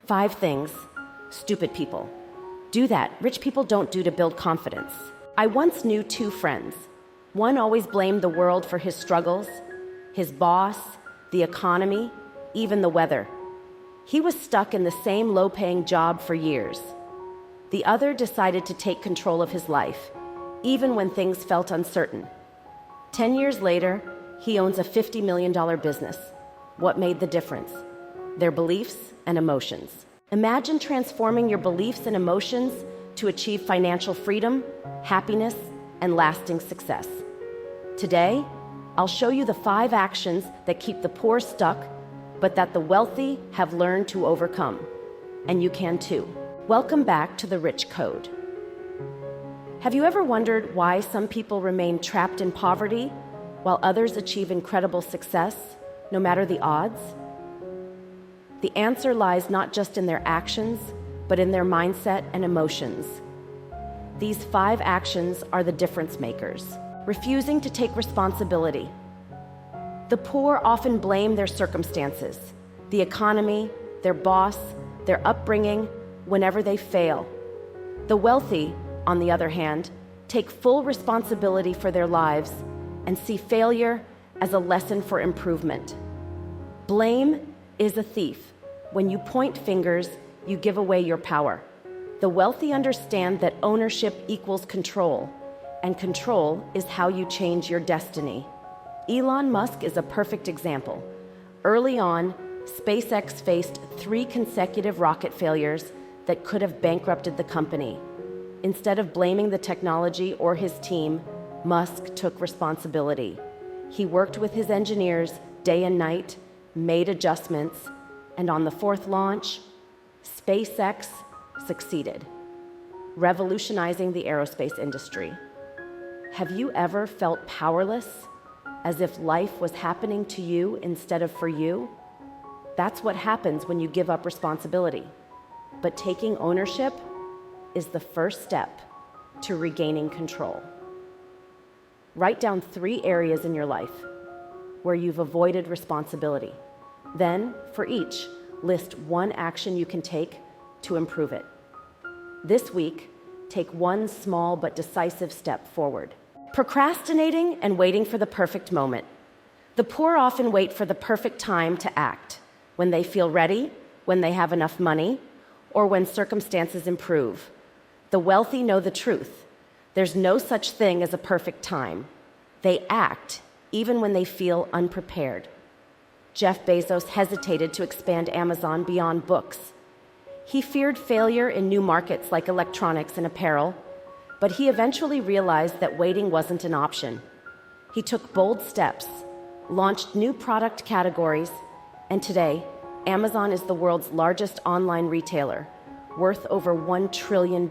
5 things stupid people do that rich people don't do to build confidence. I once knew 2 friends. One always blamed the world for his struggles, his boss, the economy, even the weather. He was stuck in the same low-paying job for years. The other decided to take control of his life, even when things felt uncertain. 10 years later, he owns a $50 million business. What made the difference? Their beliefs and emotions. Imagine transforming your beliefs and emotions to achieve financial freedom, happiness, and lasting success. Today, I'll show you the 5 actions that keep the poor stuck, but that the wealthy have learned to overcome. And you can too. Welcome back to the Rich Code. Have you ever wondered why some people remain trapped in poverty while others achieve incredible success, no matter the odds? The answer lies not just in their actions, but in their mindset and emotions. These 5 actions are the difference makers. Refusing to take responsibility. The poor often blame their circumstances, the economy, their boss, their upbringing, whenever they fail. The wealthy, on the other hand, take full responsibility for their lives and see failure as a lesson for improvement. Blame is a thief. When you point fingers, you give away your power. The wealthy understand that ownership equals control, and control is how you change your destiny. Elon Musk is a perfect example. Early on, SpaceX faced 3 consecutive rocket failures that could have bankrupted the company. Instead of blaming the technology or his team, Musk took responsibility. He worked with his engineers day and night, made adjustments, and on the 4th launch, SpaceX succeeded, revolutionizing the aerospace industry. Have you ever felt powerless, as if life was happening to you instead of for you? That's what happens when you give up responsibility. But taking ownership is the first step to regaining control. Write down 3 areas in your life where you've avoided responsibility. Then, for each, list 1 action you can take to improve it. This week, take 1 small but decisive step forward. Procrastinating and waiting for the perfect moment. The poor often wait for the perfect time to act, when they feel ready, when they have enough money, or when circumstances improve. The wealthy know the truth. There's no such thing as a perfect time. They act even when they feel unprepared. Jeff Bezos hesitated to expand Amazon beyond books. He feared failure in new markets like electronics and apparel, but he eventually realized that waiting wasn't an option. He took bold steps, launched new product categories, and today, Amazon is the world's largest online retailer, worth over $1 trillion.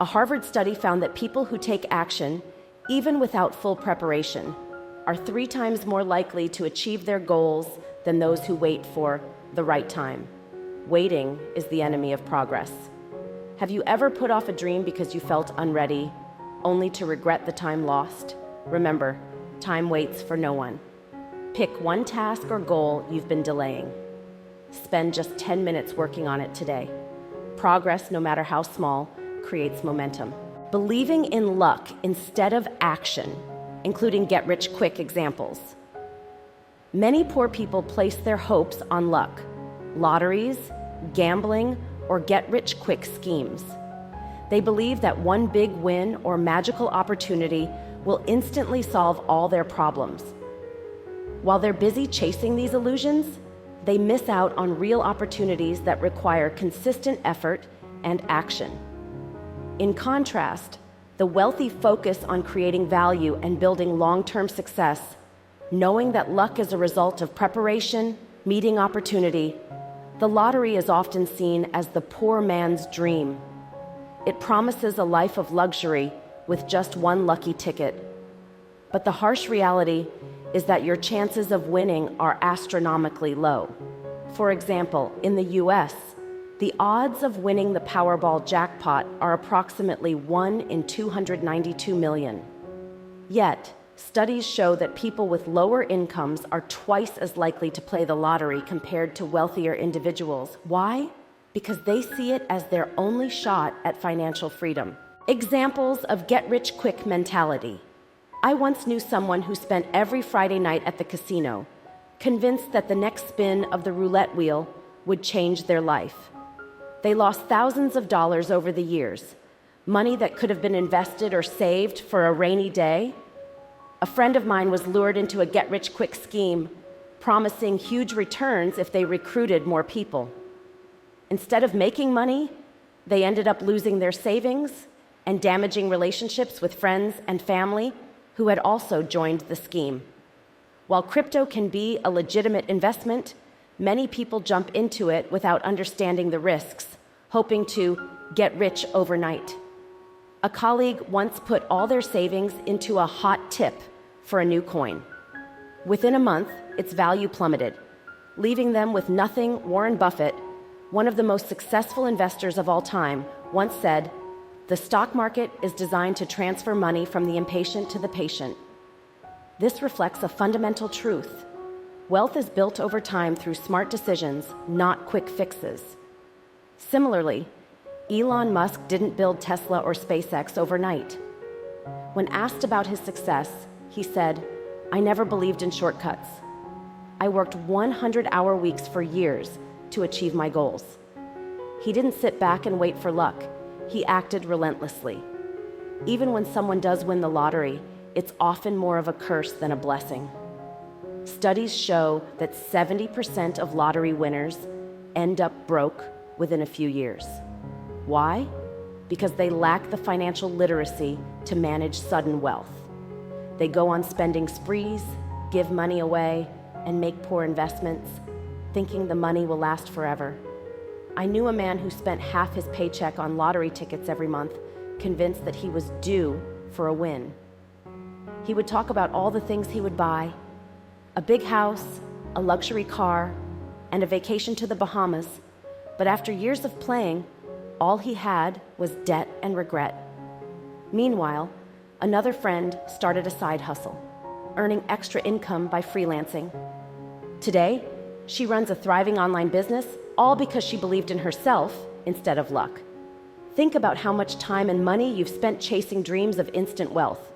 A Harvard study found that people who take action, even without full preparation, are 3 times more likely to achieve their goals than those who wait for the right time. Waiting is the enemy of progress. Have you ever put off a dream because you felt unready, only to regret the time lost? Remember, time waits for no one. Pick 1 task or goal you've been delaying. Spend just 10 minutes working on it today. Progress, no matter how small, creates momentum. Believing in luck instead of action, including get-rich-quick examples. Many poor people place their hopes on luck, lotteries, gambling, or get-rich-quick schemes. They believe that 1 big win or magical opportunity will instantly solve all their problems. While they're busy chasing these illusions, they miss out on real opportunities that require consistent effort and action. In contrast, the wealthy focus on creating value and building long-term success, knowing that luck is a result of preparation, meeting opportunity. The lottery is often seen as the poor man's dream. It promises a life of luxury with just 1 lucky ticket. But the harsh reality is that your chances of winning are astronomically low. For example, in the US, the odds of winning the Powerball jackpot are approximately 1 in 292 million. Yet, Studies show that people with lower incomes are twice as likely to play the lottery compared to wealthier individuals. Why? Because they see it as their only shot at financial freedom. Examples of get-rich-quick mentality. I once knew someone who spent every Friday night at the casino, convinced that the next spin of the roulette wheel would change their life. They lost thousands of dollars over the years, money that could have been invested or saved for a rainy day. A friend of mine was lured into a get-rich-quick scheme, promising huge returns if they recruited more people. Instead of making money, they ended up losing their savings and damaging relationships with friends and family who had also joined the scheme. While crypto can be a legitimate investment, many people jump into it without understanding the risks, hoping to get rich overnight. A colleague once put all their savings into a hot tip for a new coin. Within a month, its value plummeted, leaving them with nothing. Warren Buffett, one of the most successful investors of all time, once said, "The stock market is designed to transfer money from the impatient to the patient." This reflects a fundamental truth. Wealth is built over time through smart decisions, not quick fixes. Similarly, Elon Musk didn't build Tesla or SpaceX overnight. When asked about his success, he said, "I never believed in shortcuts. I worked 100-hour weeks for years to achieve my goals." He didn't sit back and wait for luck. He acted relentlessly. Even when someone does win the lottery, it's often more of a curse than a blessing. Studies show that 70% of lottery winners end up broke within a few years. Why? Because they lack the financial literacy to manage sudden wealth. They go on spending sprees, give money away, and make poor investments, thinking the money will last forever. I knew a man who spent half his paycheck on lottery tickets every month, convinced that he was due for a win. He would talk about all the things he would buy: a big house, a luxury car, and a vacation to the Bahamas. But after years of playing, all he had was debt and regret. Meanwhile, another friend started a side hustle, earning extra income by freelancing. Today, she runs a thriving online business, all because she believed in herself instead of luck. Think about how much time and money you've spent chasing dreams of instant wealth.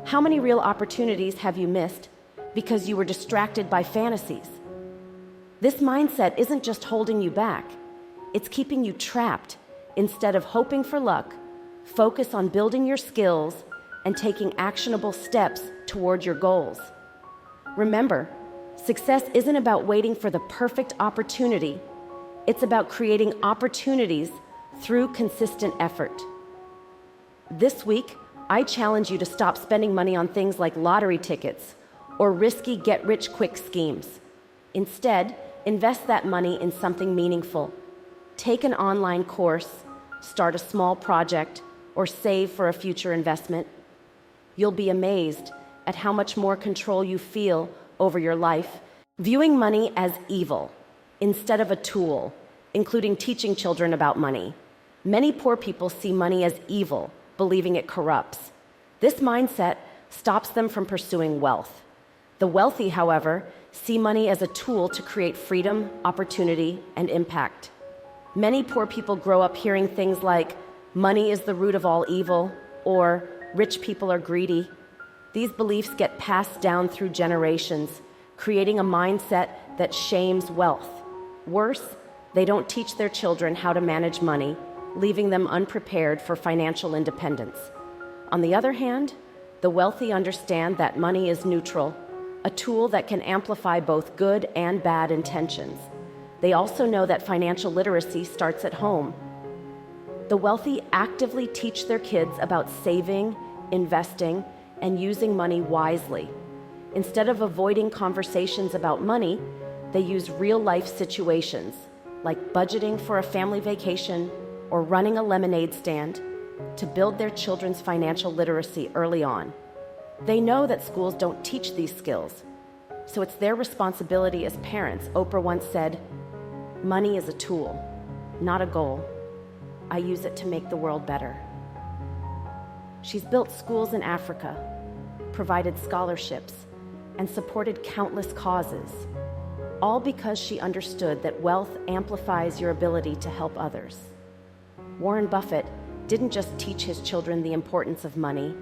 How many real opportunities have you missed because you were distracted by fantasies? This mindset isn't just holding you back, it's keeping you trapped. Instead of hoping for luck, focus on building your skills and taking actionable steps toward your goals. Remember, success isn't about waiting for the perfect opportunity. It's about creating opportunities through consistent effort. This week, I challenge you to stop spending money on things like lottery tickets or risky get-rich-quick schemes. Instead, invest that money in something meaningful. Take an online course, start a small project, or save for a future investment. You'll be amazed at how much more control you feel over your life. Viewing money as evil instead of a tool, including teaching children about money. Many poor people see money as evil, believing it corrupts. This mindset stops them from pursuing wealth. The wealthy, however, see money as a tool to create freedom, opportunity, and impact. Many poor people grow up hearing things like, "Money is the root of all evil," or "Rich people are greedy." These beliefs get passed down through generations, creating a mindset that shames wealth. Worse, they don't teach their children how to manage money, leaving them unprepared for financial independence. On the other hand, the wealthy understand that money is neutral, a tool that can amplify both good and bad intentions. They also know that financial literacy starts at home. The wealthy actively teach their kids about saving, investing, and using money wisely. Instead of avoiding conversations about money, they use real-life situations, like budgeting for a family vacation or running a lemonade stand, to build their children's financial literacy early on. They know that schools don't teach these skills, so it's their responsibility as parents. Oprah once said, "Money is a tool, not a goal. I use it to make the world better." She's built schools in Africa, provided scholarships, and supported countless causes, all because she understood that wealth amplifies your ability to help others. Warren Buffett didn't just teach his children the importance of money,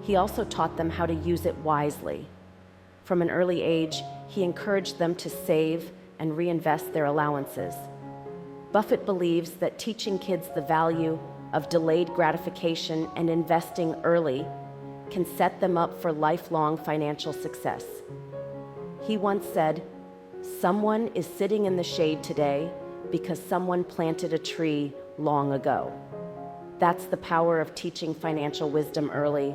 he also taught them how to use it wisely. From an early age, he encouraged them to save and reinvest their allowances. Buffett believes that teaching kids the value of delayed gratification and investing early can set them up for lifelong financial success. He once said, "Someone is sitting in the shade today because someone planted a tree long ago." That's the power of teaching financial wisdom early.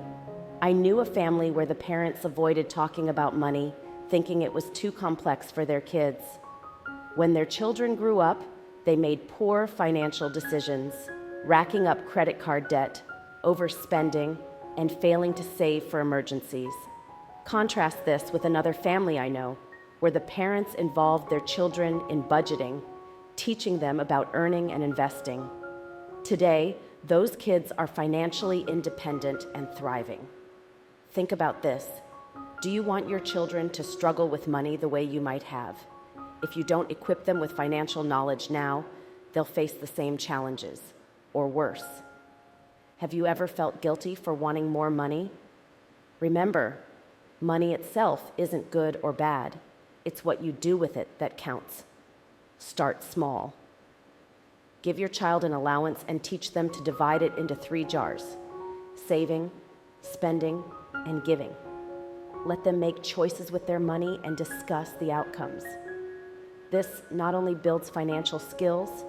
I knew a family where the parents avoided talking about money, thinking it was too complex for their kids. When their children grew up, they made poor financial decisions, racking up credit card debt, overspending, and failing to save for emergencies. Contrast this with another family I know, where the parents involved their children in budgeting, teaching them about earning and investing. Today, those kids are financially independent and thriving. Think about this. Do you want your children to struggle with money the way you might have? If you don't equip them with financial knowledge now, they'll face the same challenges, or worse. Have you ever felt guilty for wanting more money? Remember, money itself isn't good or bad. It's what you do with it that counts. Start small. Give your child an allowance and teach them to divide it into 3 jars: saving, spending, and giving. Let them make choices with their money and discuss the outcomes. This not only builds financial skills,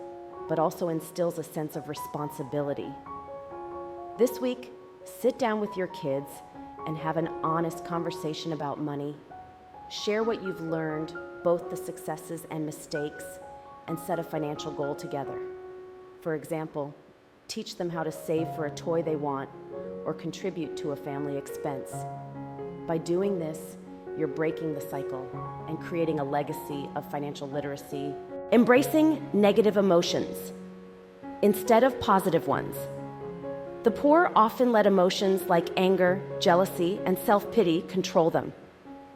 but also instills a sense of responsibility. This week, sit down with your kids and have an honest conversation about money. Share what you've learned, both the successes and mistakes, and set a financial goal together. For example, teach them how to save for a toy they want or contribute to a family expense. By doing this, you're breaking the cycle and creating a legacy of financial literacy. Embracing negative emotions instead of positive ones. The poor often let emotions like anger, jealousy, and self-pity control them.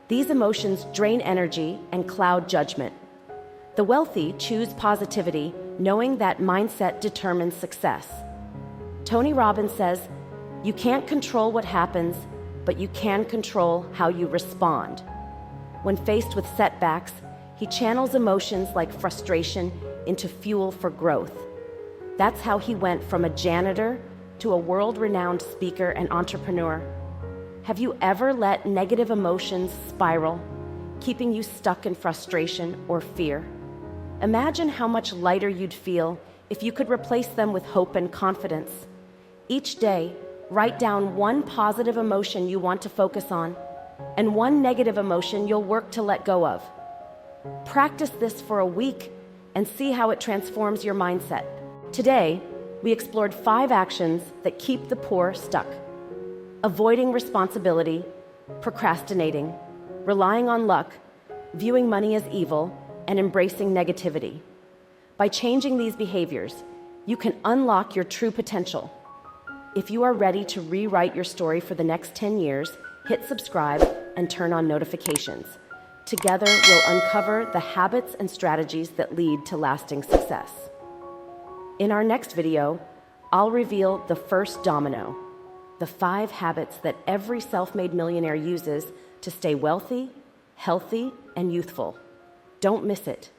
These emotions drain energy and cloud judgment. The wealthy choose positivity, knowing that mindset determines success. Tony Robbins says, "You can't control what happens, but you can control how you respond." When faced with setbacks, he channels emotions like frustration into fuel for growth. That's how he went from a janitor to a world-renowned speaker and entrepreneur. Have you ever let negative emotions spiral, keeping you stuck in frustration or fear? Imagine how much lighter you'd feel if you could replace them with hope and confidence. Each day, write down one positive emotion you want to focus on and one negative emotion you'll work to let go of. Practice this for a week and see how it transforms your mindset. Today, we explored 5 actions that keep the poor stuck: avoiding responsibility, procrastinating, relying on luck, viewing money as evil, and embracing negativity. By changing these behaviors, you can unlock your true potential. If you are ready to rewrite your story for the next 10 years, hit subscribe and turn on notifications. Together, we'll uncover the habits and strategies that lead to lasting success. In our next video, I'll reveal the first domino, the 5 habits that every self-made millionaire uses to stay wealthy, healthy, and youthful. Don't miss it.